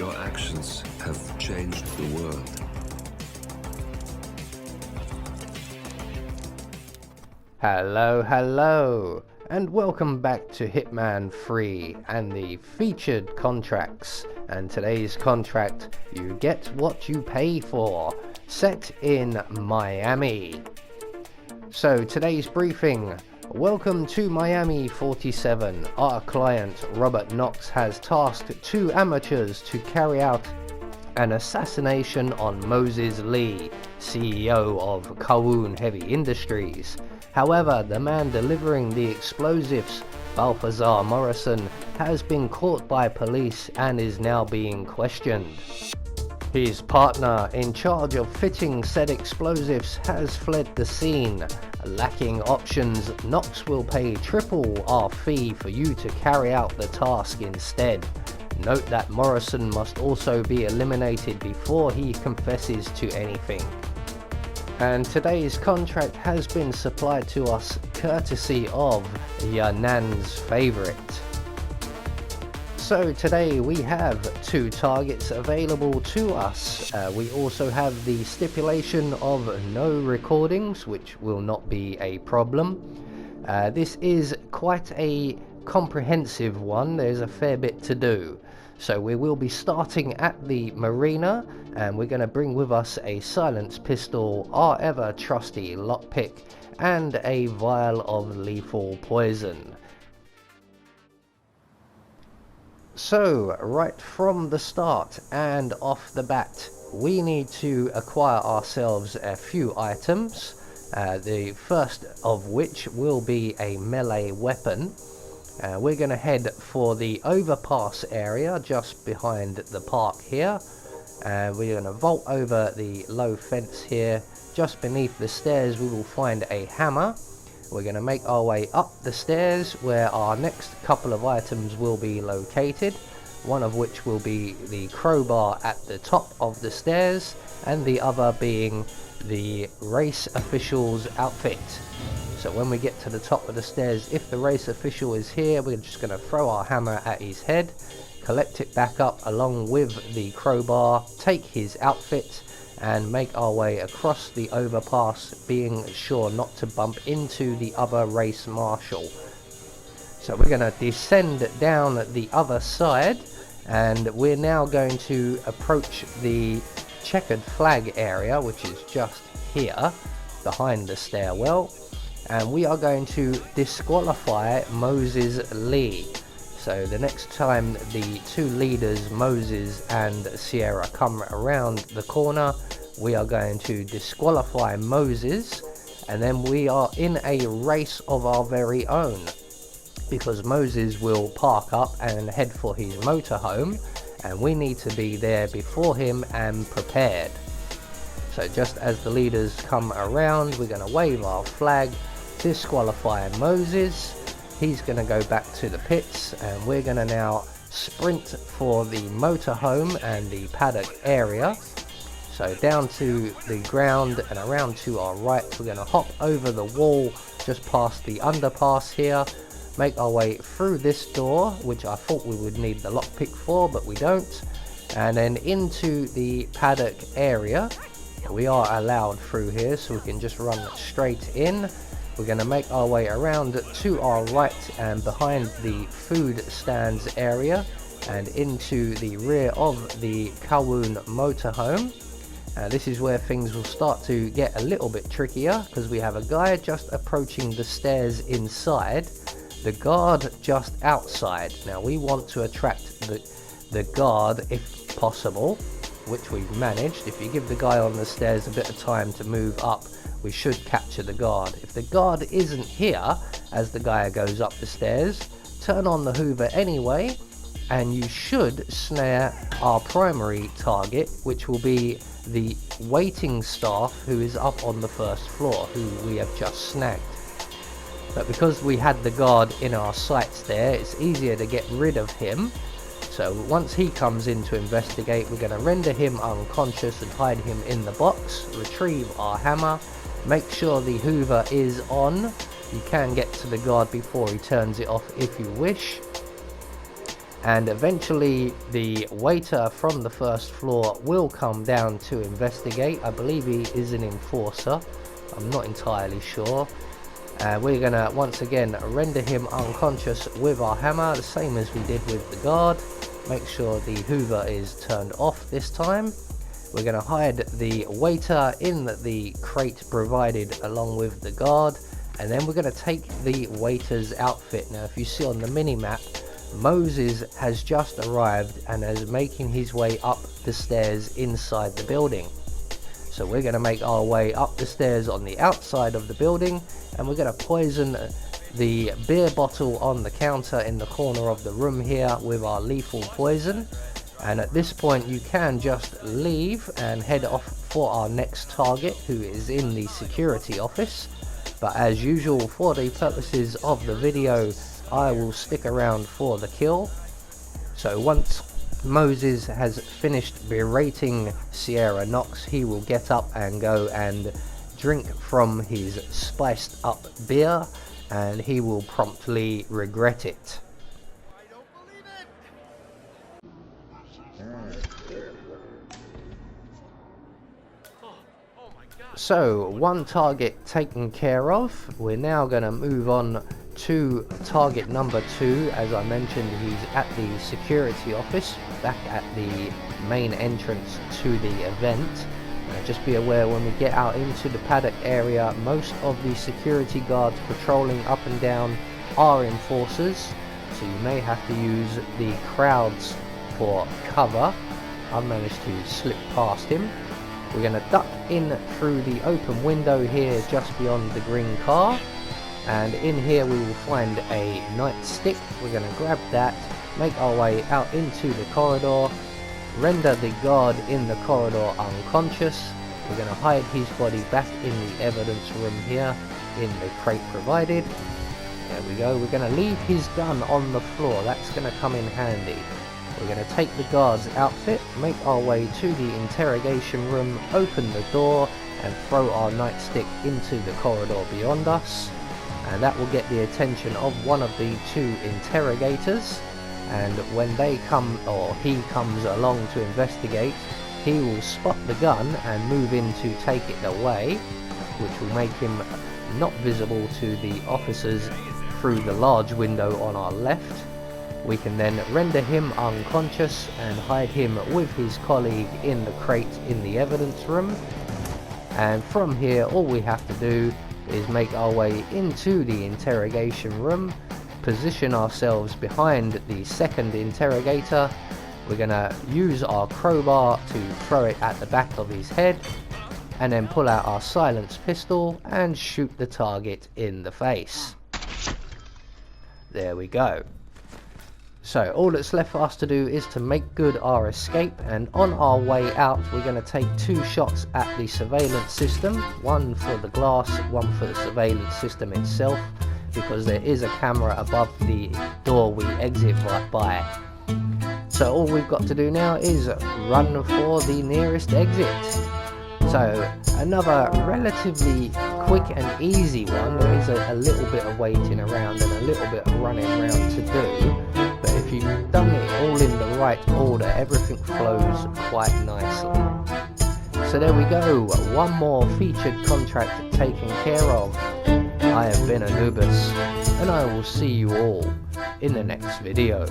Your actions have changed the world. Hello, and welcome back to Hitman 3 and the featured contracts. And today's contract, you get what you pay for, set in Miami. So today's briefing. Welcome to Miami 47. Our client Robert Knox has tasked two amateurs to carry out an assassination on Moses Lee, CEO of Kowloon Heavy Industries. However, the man delivering the explosives, Balthazar Morrison, has been caught by police and is now being questioned. His partner in charge of fitting said explosives has fled the scene. Lacking options, Knox will pay triple our fee for you to carry out the task instead. Note that Morrison must also be eliminated before he confesses to anything. And today's contract has been supplied to us courtesy of Yanan's favorite. So today we have two targets available to us. We also have the stipulation of no recordings, which will not be a problem. This is quite a comprehensive one. There's a fair bit to do. So we will be starting at the marina, and we're going to bring with us a silenced pistol, our ever trusty lockpick, and a vial of lethal poison. So, right from the start and off the bat, we need to acquire ourselves a few items. The first of which will be a melee weapon. We're going to head for the overpass area just behind the park here. We're going to vault over the low fence here. Just beneath the stairs we will find a hammer. We're going to make our way up the stairs where our next couple of items will be located. One of which will be the crowbar at the top of the stairs, and the other being the race official's outfit. So when we get to the top of the stairs, if the race official is here, we're just going to throw our hammer at his head, collect it back up along with the crowbar, take his outfit, and make our way across the overpass, being sure not to bump into the other race marshal. So we're going to descend down the other side, and we're now going to approach the checkered flag area, which is just here behind the stairwell, and we are going to disqualify Moses Lee. So the next time the two leaders, Moses and Sierra, come around the corner, we are going to disqualify Moses, and then we are in a race of our very own, because Moses will park up and head for his motorhome, and we need to be there before him and prepared. So just as the leaders come around, we're going to wave our flag, disqualify Moses. He's going to go back to the pits, and we're going to now sprint for the motorhome and the paddock area. So down to the ground and around to our right, we're going to hop over the wall just past the underpass here, make our way through this door, which I thought we would need the lockpick for, but we don't, and then into the paddock area. We are allowed through here, so we can just run straight in. We're going to make our way around to our right and behind the food stands area and into the rear of the Kowloon motorhome. This is where things will start to get a little bit trickier, because we have a guy just approaching the stairs inside, the guard just outside. Now we want to attract the guard if possible, which we've managed. If you give the guy on the stairs a bit of time to move up, we should capture the guard. If the guard isn't here as the guy goes up the stairs, turn on the Hoover anyway, and you should snare our primary target, which will be the waiting staff who is up on the first floor, who we have just snagged. But because we had the guard in our sights there, it's easier to get rid of him. So once he comes in to investigate, we're going to render him unconscious and hide him in the box, retrieve our hammer, make sure the Hoover is on. You can get to the guard before he turns it off if you wish. and eventually the waiter from the first floor will come down to investigate. I believe he is an enforcer, I'm not entirely sure. We're gonna once again render him unconscious with our hammer, the same as we did with the guard. Make sure the hoover is turned off this time. We're gonna hide the waiter in the crate provided along with the guard, and then we're gonna take the waiter's outfit. Now if you see on the mini map, Moses has just arrived and is making his way up the stairs inside the building. So we're going to make our way up the stairs on the outside of the building, and we're going to poison the beer bottle on the counter in the corner of the room here with our lethal poison. And at this point you can just leave and head off for our next target, who is in the security office. But as usual, for the purposes of the video, I will stick around for the kill. So once Moses has finished berating Sierra Knox, he will get up and go and drink from his spiced up beer, and he will promptly regret it. So one target taken care of, we're now going to move on to target number 2. As I mentioned, he's at the security office, back at the main entrance to the event. Just be aware, when we get out into the paddock area, most of the security guards patrolling up and down are enforcers, so you may have to use the crowds for cover. I've managed to slip past him. We're going to duck in through the open window here just beyond the green car, and in here we will find a nightstick. We're going to grab that, make our way out into the corridor, render the guard in the corridor unconscious. We're going to hide his body back in the evidence room here in the crate provided. There we go. We're going to leave his gun on the floor, that's going to come in handy. We're going to take the guard's outfit, make our way to the interrogation room, open the door and throw our nightstick into the corridor beyond us. And that will get the attention of one of the 2 interrogators, and when they come, or he comes along to investigate, he will spot the gun and move in to take it away, which will make him not visible to the officers through the large window on our left. We can then render him unconscious and hide him with his colleague in the crate in the evidence room. And from here all we have to do is make our way into the interrogation room, position ourselves behind the second interrogator. We're going to use our crowbar to throw it at the back of his head, and then pull out our silenced pistol and shoot the target in the face. There we go. So all that's left for us to do is to make good our escape, and on our way out we're going to take 2 shots at the surveillance system, one for the glass, one for the surveillance system itself, because there is a camera above the door we exit right by. So all we've got to do now is run for the nearest exit. So another relatively quick and easy one. There is a little bit of waiting around and a little bit of running around to do, but if you've done it all in the right order, everything flows quite nicely. So there we go, one more featured contract taken care of. I have been Anubis, and I will see you all in the next video.